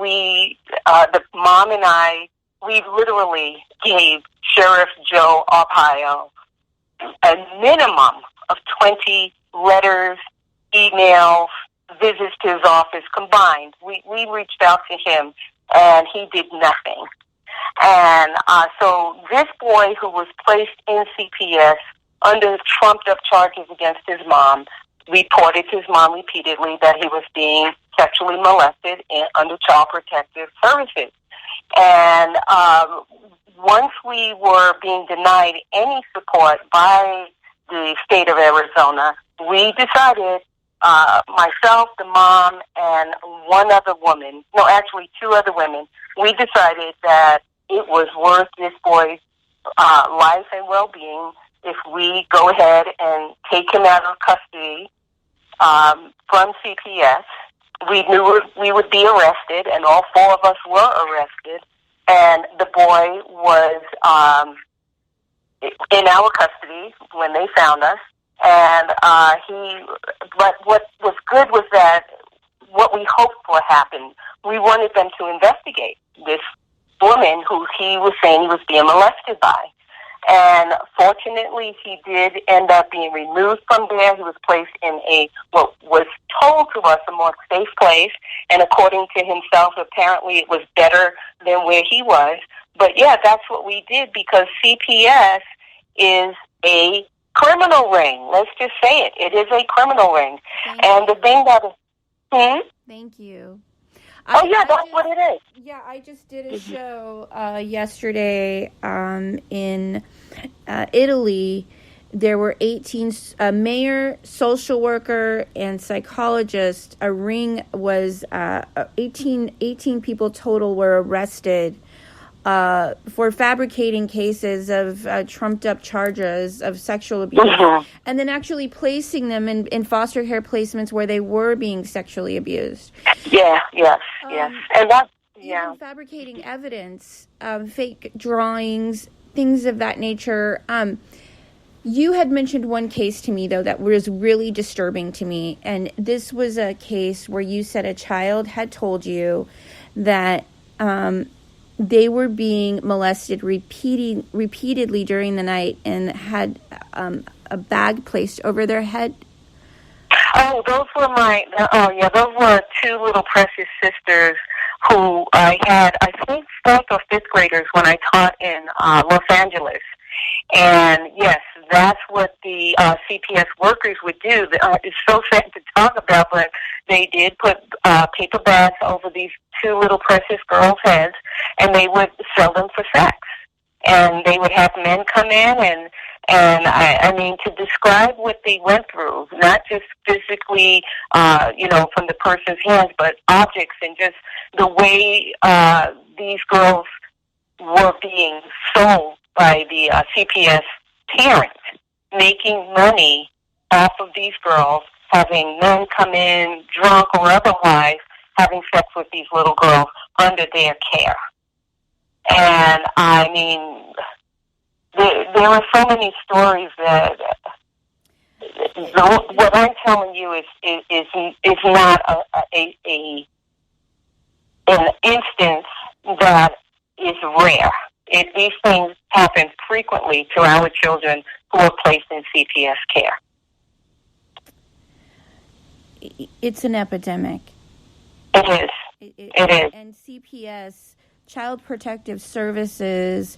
the mom and I, we literally gave Sheriff Joe Arpaio a minimum of 20 letters, emails, visits to his office combined. We reached out to him, and he did nothing. And so this boy who was placed in CPS under trumped-up charges against his mom reported to his mom repeatedly that he was being sexually molested under Child Protective Services. And once we were being denied any support by the state of Arizona, we decided, myself, the mom, and one other woman, no, actually two other women, we decided that it was worth this boy's life and well-being if we go ahead and take him out of custody from CPS. We knew we would be arrested, and all four of us were arrested, and the boy was in our custody when they found us. And but what was good was that what we hoped for happened. We wanted them to investigate this woman who he was saying he was being molested by. And fortunately, he did end up being removed from there. He was placed in what was told to us, a more safe place. And according to himself, apparently it was better than where he was. But yeah, that's what we did, because CPS is a criminal ring. Let's just say it. It is a criminal ring. The thing that is... Thank you. That's what it is. Yeah, I just did a show yesterday in Italy. There were 18, a mayor, social worker, and psychologist. A ring was 18 people total were arrested for fabricating cases of trumped-up charges of sexual abuse, and then actually placing them in foster care placements where they were being sexually abused. Yes. And that's, even fabricating evidence, fake drawings, things of that nature. You had mentioned one case to me, though, that was really disturbing to me, and this was a case where you said a child had told you that they were being molested repeatedly during the night and had a bag placed over their head. Oh, those were two little precious sisters who I had, I think, fourth or fifth graders when I taught in Los Angeles. And yes, that's what the CPS workers would do. It's so sad to talk about, but they did put paper bags over these two little precious girls' heads, and they would sell them for sex. And they would have men come in, and I mean, to describe what they went through, not just physically, from the person's hands, but objects, and just the way these girls were being sold by the CPS parents, making money off of these girls, having men come in, drunk or otherwise, having sex with these little girls under their care. And, I mean, there are so many stories that what I'm telling you is not an instance that is rare. These things happen frequently to our children who are placed in CPS care. It's an epidemic. It is. It is. And CPS, Child Protective Services,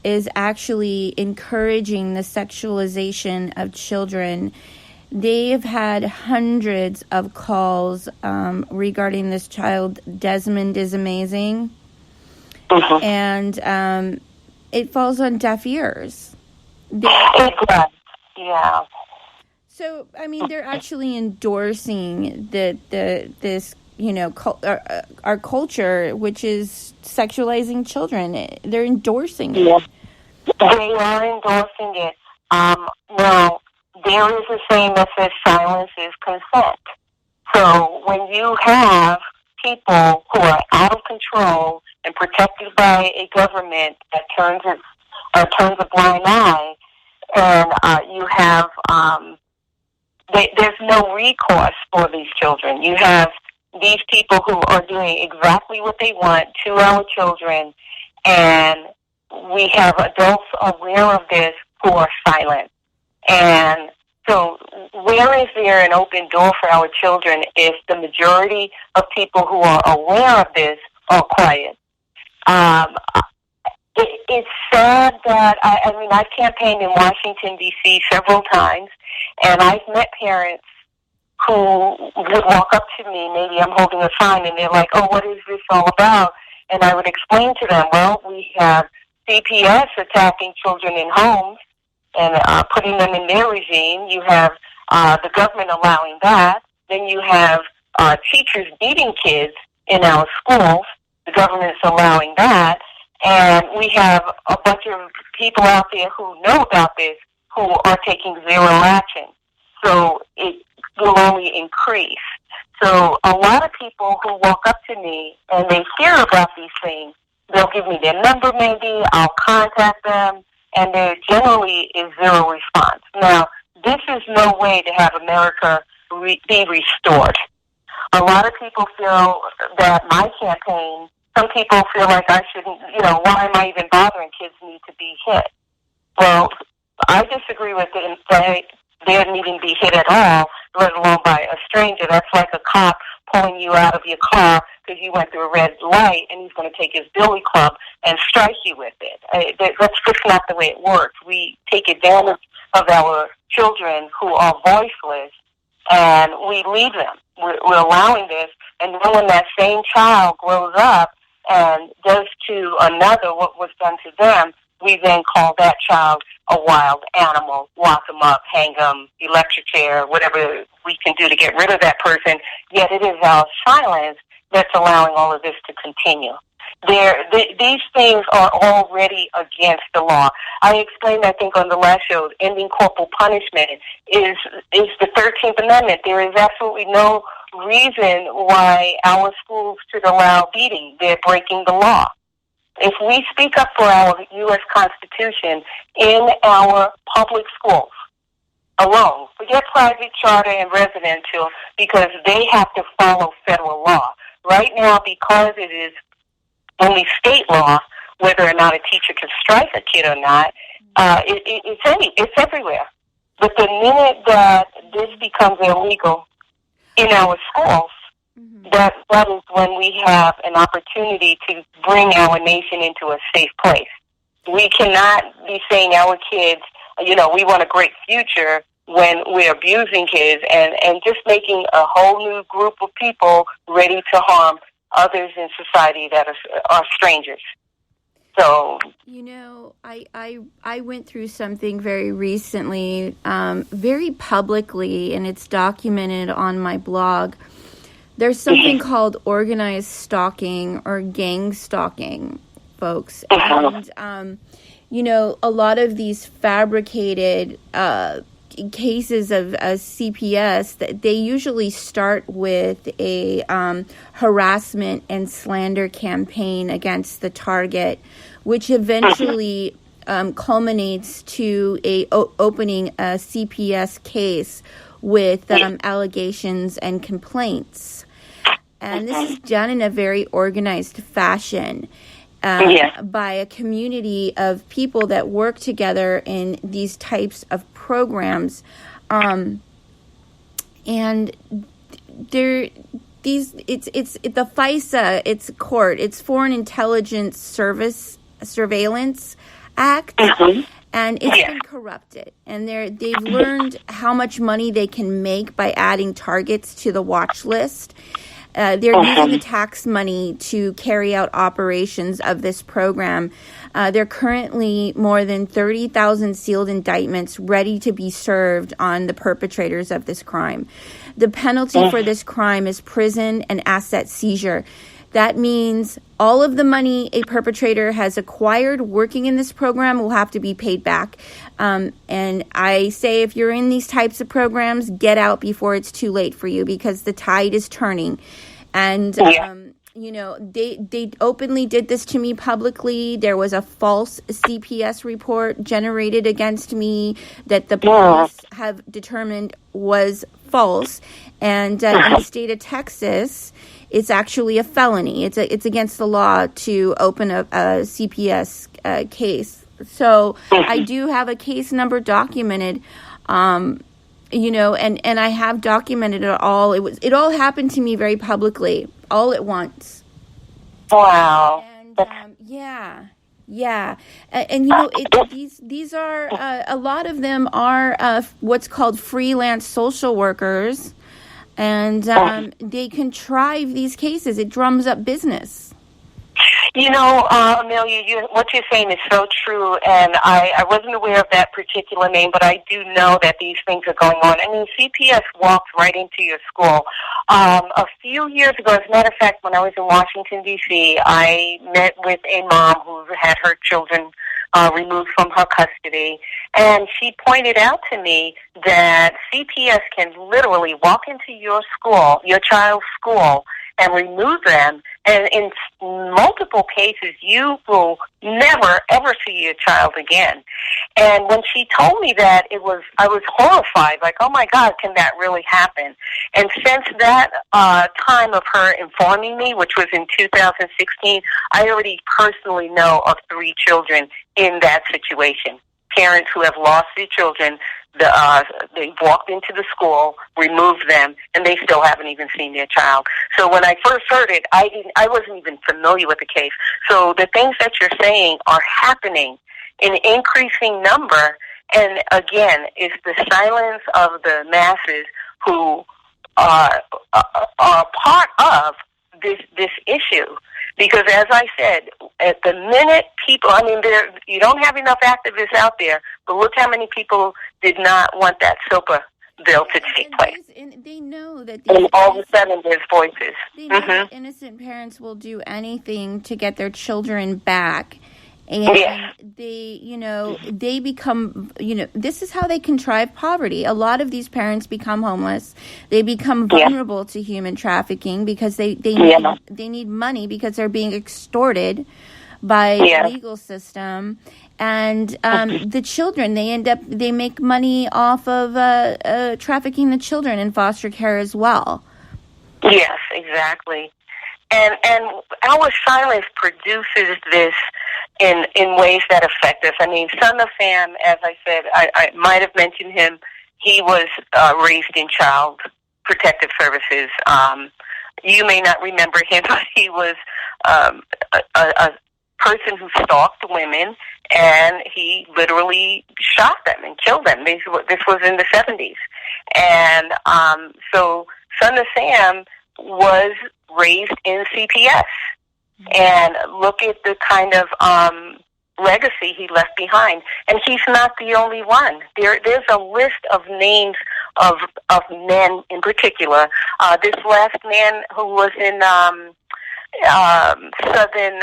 is actually encouraging the sexualization of children. They have had hundreds of calls regarding this child. Desmond is amazing. And it falls on deaf ears. It does, yeah. So, I mean, they're actually endorsing this, our culture, which is sexualizing children. They're endorsing it. Yes, they are endorsing it. Now, there is a saying that says silence is consent. So when you have people who are out of control and protected by a government that turns a blind eye, and you have there's no recourse for these children. You have these people who are doing exactly what they want to our children, and we have adults aware of this who are silent. And so where is there an open door for our children if the majority of people who are aware of this are quiet? It's sad that, I campaigned in Washington, D.C. several times, and I've met parents who would walk up to me, maybe I'm holding a sign, and they're like, oh, what is this all about? And I would explain to them, well, we have CPS attacking children in homes and putting them in their regime. You have the government allowing that. Then you have teachers beating kids in our schools. The government's allowing that. And we have a bunch of people out there who know about this who are taking zero action. So it will only increase. So a lot of people who walk up to me and they hear about these things, they'll give me their number maybe, I'll contact them, and there generally is zero response. Now, this is no way to have America be restored. A lot of people feel that my campaign, some people feel like I shouldn't, why am I even bothering? Kids need to be hit. Well, I disagree with it, and they didn't even be hit at all, let alone by a stranger. That's like a cop pulling you out of your car because you went through a red light, and he's going to take his billy club and strike you with it. That's just not the way it works. We take advantage of our children who are voiceless, and we leave them. We're allowing this, and then when that same child grows up and does to another what was done to them, we then call that child a wild animal, lock them up, hang them, electric chair, whatever we can do to get rid of that person. Yet it is our silence that's allowing all of this to continue. These things are already against the law. I explained, I think, on the last show, ending corporal punishment is the 13th Amendment. There is absolutely no reason why our schools should allow beating. They're breaking the law. If we speak up for our U.S. Constitution in our public schools alone, forget private charter and residential, because they have to follow federal law. Right now, because it is only state law, whether or not a teacher can strike a kid or not, it's everywhere. But the minute that this becomes illegal in our schools, that is when we have an opportunity to bring our nation into a safe place. We cannot be saying our kids, we want a great future when we're abusing kids and just making a whole new group of people ready to harm others in society that are strangers. So, I went through something very recently, very publicly, and it's documented on my blog. There's something called organized stalking or gang stalking, folks. And, a lot of these fabricated cases of CPS, they usually start with a harassment and slander campaign against the target, which eventually culminates to opening a CPS case with allegations and complaints. And this is done in a very organized fashion by a community of people that work together in these types of programs. And it's the FISA, it's court, it's Foreign Intelligence Surveillance Act. And it's been corrupted, and they've learned how much money they can make by adding targets to the watch list. They're using the tax money to carry out operations of this program. There are currently more than 30,000 sealed indictments ready to be served on the perpetrators of this crime. The penalty for this crime is prison and asset seizure. That means all of the money a perpetrator has acquired working in this program will have to be paid back. And I say if you're in these types of programs, get out before it's too late for you, because the tide is turning. And, they openly did this to me publicly. There was a false CPS report generated against me that the police have determined was false. And in the state of Texas, it's actually a felony. It's against the law to open a CPS case. So I do have a case number documented, and I have documented it all. It all happened to me very publicly, all at once. Wow. And these are a lot of them are what's called freelance social workers, and they contrive these cases. It drums up business. Amelia, what you're saying is so true, and I wasn't aware of that particular name, but I do know that these things are going on. I mean, CPS walks right into your school. A few years ago, as a matter of fact, when I was in Washington, D.C., I met with a mom who had her children removed from her custody, and she pointed out to me that CPS can literally walk into your school, your child's school, and remove them, and in multiple cases, you will never, ever see your child again. And when she told me that, I was horrified, like, oh my God, can that really happen? And since that time of her informing me, which was in 2016, I already personally know of 3 children in that situation. Parents who have lost their children, they walked into the school, removed them, and they still haven't even seen their child. So when I first heard it, I wasn't even familiar with the case. So the things that you're saying are happening in increasing number, and again, it's the silence of the masses who are part of this issue. Because as I said, at the minute people, you don't have enough activists out there, but look how many people did not want that SOPA bill to take place. And they know that and all of a sudden there's voices. They know that innocent parents will do anything to get their children back. And they become, this is how they contrive poverty. A lot of these parents become homeless. They become vulnerable to human trafficking because they need money because they're being extorted by the legal system. And the children, they make money off of trafficking the children in foster care as well. Yes, exactly. And our silence produces this in ways that affect us. I mean, Son of Sam, as I said, I might have mentioned him. He was raised in Child Protective Services. You may not remember him, but he was a person who stalked women, and he literally shot them and killed them. This was in the 70s. And so Son of Sam was raised in CPS. And look at the kind of legacy he left behind. And he's not the only one. There's a list of names of men in particular. This last man who was in southern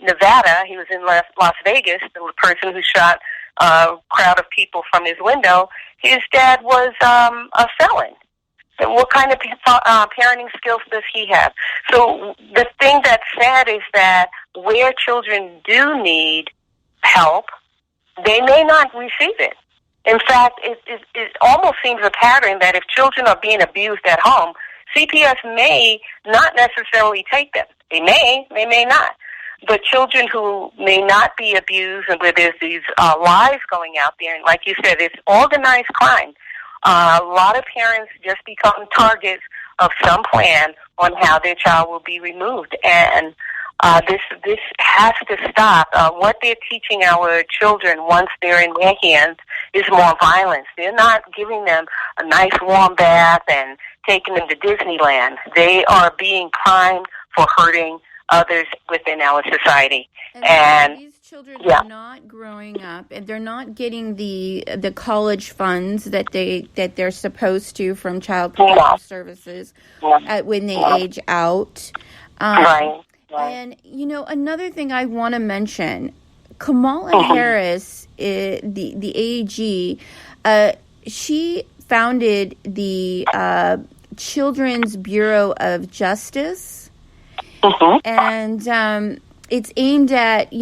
Nevada, he was in Las Vegas, the person who shot a crowd of people from his window, his dad was a felon. And what kind of parenting skills does he have? So the thing that's sad is that where children do need help, they may not receive it. In fact, it almost seems a pattern that if children are being abused at home, CPS may not necessarily take them. They may not. But children who may not be abused and where there's these lies going out there, and like you said, it's organized crime. A lot of parents just become targets of some plan on how their child will be removed, and this has to stop. What they're teaching our children once they're in their hands is more violence. They're not giving them a nice warm bath and taking them to Disneyland. They are being primed for hurting others within our society. And these children are not growing up, and they're not getting the college funds that they're supposed to from Child Protective Services when they age out. Right. And another thing I want to mention, Kamala Harris, the AG, she founded the Children's Bureau of Justice. And it's aimed at,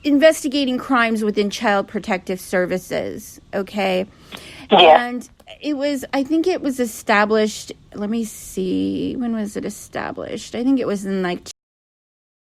investigating crimes within Child Protective Services, okay? Yeah. And I think it was established, let me see, when was it established? I think it was in like